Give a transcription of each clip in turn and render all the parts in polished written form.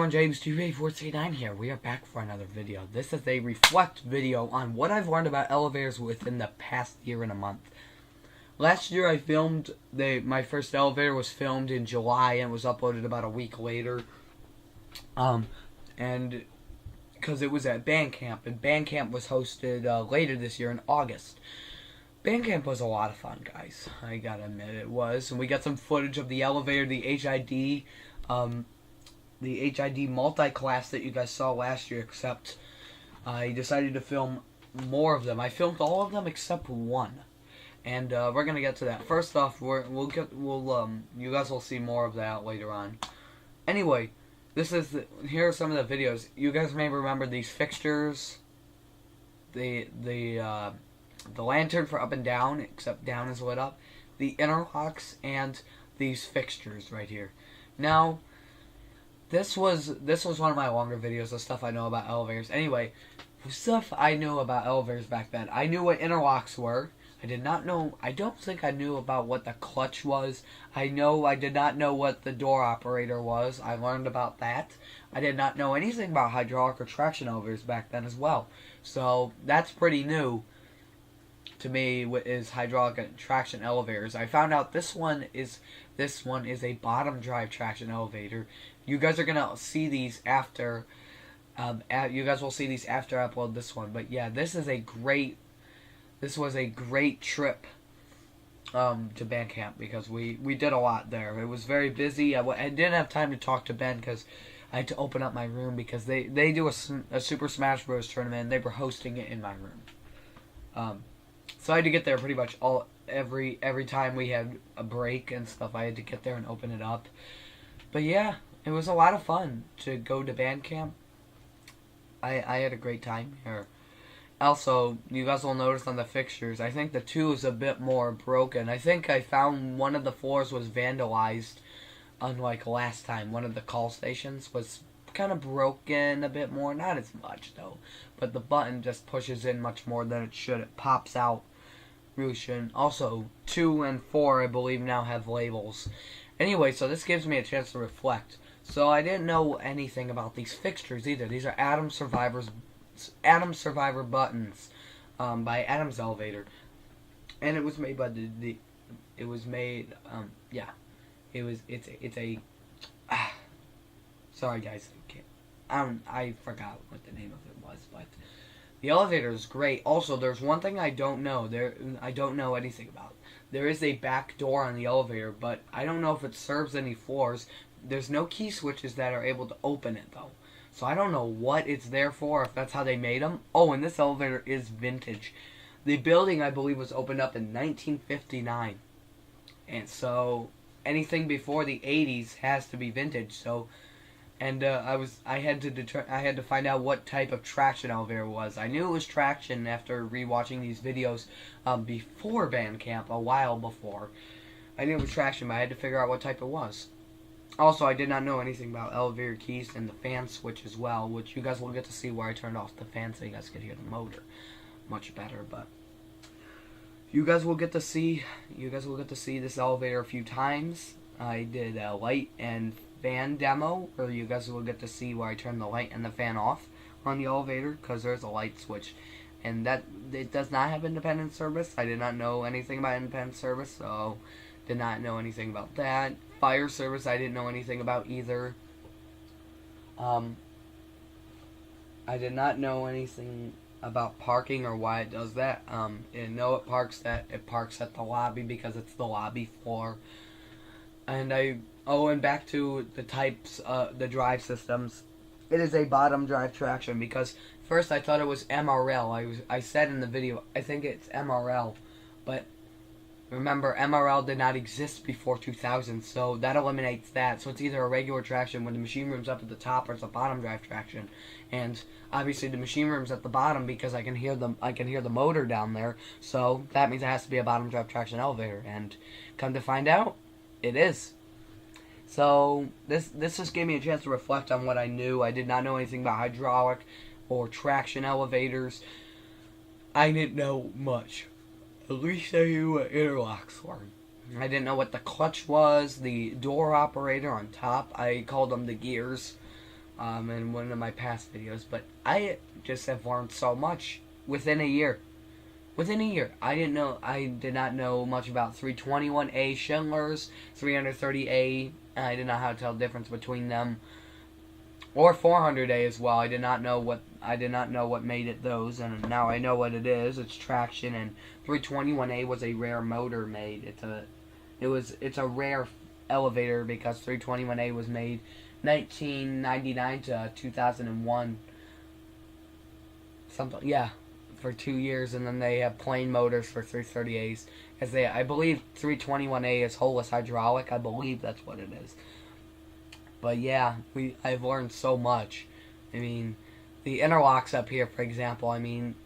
everyone, James28439 here. We are back for another video. This is a reflect video on what I've learned about elevators within the past year and a month. Last year I filmed, my first elevator was filmed in July and was uploaded about a week later. And because it was at Bandcamp, and Bandcamp was hosted later this year in August. Bandcamp was a lot of fun, guys. I gotta admit it was. And we got some footage of the elevator, the HID multi-class that you guys saw last year, except I decided to film more of them. I filmed all of them except one. And we're gonna get to that. First off, you guys will see more of that later on. Anyway, here are some of the videos. You guys may remember these fixtures. The lantern for up and down, except down is lit up. The interlocks and these fixtures right here. Now, this was one of my longer videos of stuff I know about elevators. Anyway, stuff I knew about elevators back then. I knew what interlocks were. I don't think I knew about what the clutch was. I did not know what the door operator was. I learned about that. I did not know anything about hydraulic or traction elevators back then as well. So that's pretty new to me, is hydraulic and traction elevators. I found out this one is a bottom drive traction elevator. You guys are gonna see these after. You guys will see these after I upload this one. But yeah, this was a great trip to Bandcamp because we did a lot there. It was very busy. I didn't have time to talk to Ben because I had to open up my room because they do a Super Smash Bros. Tournament and they were hosting it in my room. So I had to get there pretty much every time we had a break and stuff. I had to get there and open it up. But yeah, it was a lot of fun to go to Bandcamp. I had a great time here. Also, you guys will notice on the fixtures, I think the 2 is a bit more broken. I think I found one of the floors was vandalized, unlike last time. One of the call stations was kind of broken a bit more. Not as much, though. But the button just pushes in much more than it should. It pops out. Really shouldn't. Also, 2 and 4, I believe, now have labels. Anyway, so this gives me a chance to reflect. So I didn't know anything about these fixtures either. These are Atom Survivor buttons by Adam's Elevator, and it was made by sorry guys, I forgot what the name of it was, but the elevator is great. Also, there's one thing I don't know. I don't know anything about. There is a back door on the elevator, but I don't know if it serves any floors. There's no key switches that are able to open it, though. So I don't know what it's there for, if that's how they made them. Oh, and this elevator is vintage. The building, I believe, was opened up in 1959. And so anything before the 80s has to be vintage. So, and I had to find out what type of traction elevator it was. I knew it was traction after rewatching these videos before Bandcamp, a while before. I knew it was traction, but I had to figure out what type it was. Also, I did not know anything about elevator keys and the fan switch as well, which you guys will get to see where I turned off the fan so you guys could hear the motor much better. But you guys will get to see this elevator a few times. I did a light and fan demo where you guys will get to see where I turn the light and the fan off on the elevator, because there's a light switch, and that it does not have independent service. I did not know anything about independent service, so did not know anything about that. Fire service, I didn't know anything about either. I did not know anything about parking or why it does that. It parks at the lobby because it's the lobby floor. And and back to the types, the drive systems. It is a bottom drive traction because first I thought it was MRL. I said in the video, I think it's MRL, but remember, MRL did not exist before 2000, so that eliminates that. So it's either a regular traction when the machine room's up at the top, or it's a bottom drive traction. And obviously the machine room's at the bottom because I can hear the motor down there. So that means it has to be a bottom drive traction elevator. And come to find out, it is. So this just gave me a chance to reflect on what I knew. I did not know anything about hydraulic or traction elevators. I didn't know much. At least I knew what interlocks were. I didn't know what the clutch was, the door operator on top. I called them the gears. in one of my past videos, but I just have learned so much within a year. Within a year, I did not know much about 321A Schindlers, 330A. I did not know how to tell the difference between them, or 400A as well. I did not know what made it those, and now I know what it is. It's traction, and 321A was a rare motor made. It's a rare elevator because 321A was made 1999 to 2001. Something, yeah, for 2 years, and then they have plain motors for 330As. I believe 321A is holeless hydraulic. I believe that's what it is. But yeah, I've learned so much. I mean, the interlocks up here, for example. I mean,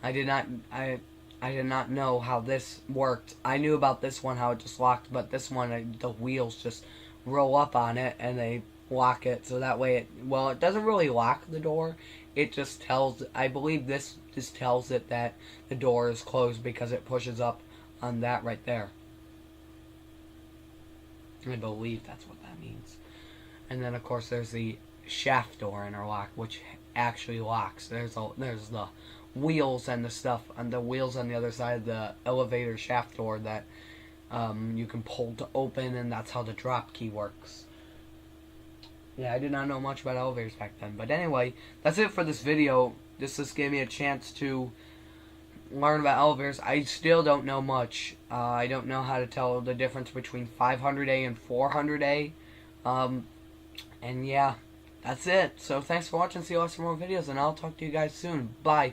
I did not know how this worked. I knew about this one, how it just locked, but this one, the wheels just roll up on it and they lock it, so that way it doesn't really lock the door. It just tells, I believe this just tells it that the door is closed because it pushes up on that right there. I believe that's what that means. And then of course there's the shaft door interlock, which actually locks. There's the wheels and the stuff, and the wheels on the other side of the elevator shaft door that you can pull to open, and that's how the drop key works. Yeah, I did not know much about elevators back then. But anyway, that's it for this video. This just gave me a chance to learn about elevators. I still don't know much. I don't know how to tell the difference between 500A and 400A. And yeah, that's it. So thanks for watching. See you all some more videos, and I'll talk to you guys soon. Bye.